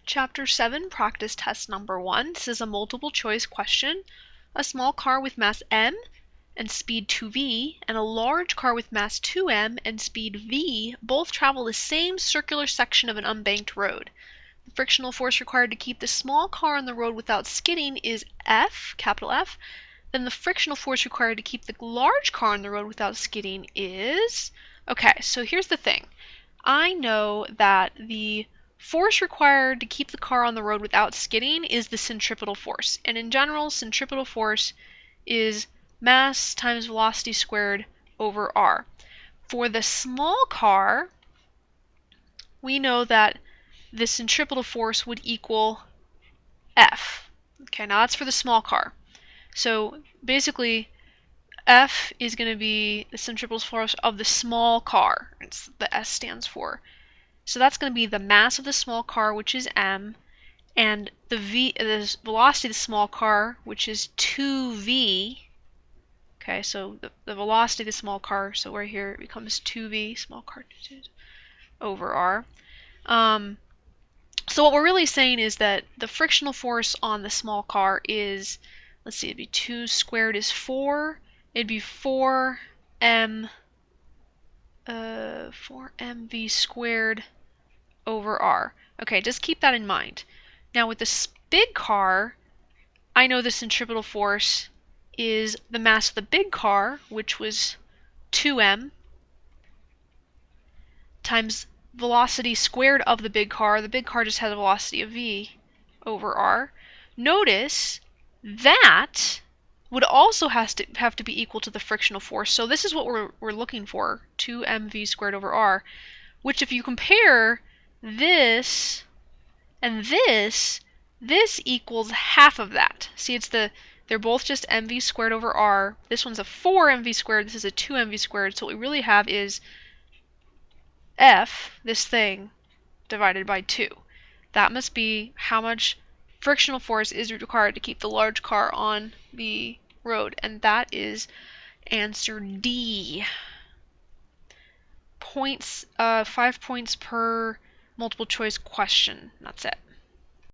Chapter 7, practice test number 1. This is a multiple choice question. A small car with mass m and speed 2v and a large car with mass 2m and speed v both travel the same circular section of an unbanked road. The frictional force required to keep the small car on the road without skidding is F, capital F. Then the frictional force required to keep the large car on the road without skidding is... Okay, so here's the thing. I know that the force required to keep the car on the road without skidding is the centripetal force. And in general, centripetal force is mass times velocity squared over r. For the small car, we know that the centripetal force would equal F. Okay, now that's for the small car. So basically, F is going to be the centripetal force of the small car. It's the S stands for. So that's going to be the mass of the small car, which is m, and the velocity of the small car, which is 2v. Okay, so the velocity of the small car, so right here it becomes 2v, small car over r. So what we're really saying is that the frictional force on the small car is, let's see, it'd be 2 squared is 4. It'd be 4mv squared over r. Okay, just keep that in mind. Now with this big car, I know the centripetal force is the mass of the big car, which was 2m, times velocity squared of the big car. The big car just has a velocity of v over r. Notice that would also have to be equal to the frictional force. So this is what we're looking for, 2mv squared over r, which if you compare this and this equals half of that. See, they're both just mv squared over r. This one's a 4mv squared, this is a 2mv squared. So what we really have is F, this thing, divided by 2. That must be how much frictional force is required to keep the large car on the road, and that is answer D. 5 points per multiple choice question. That's it.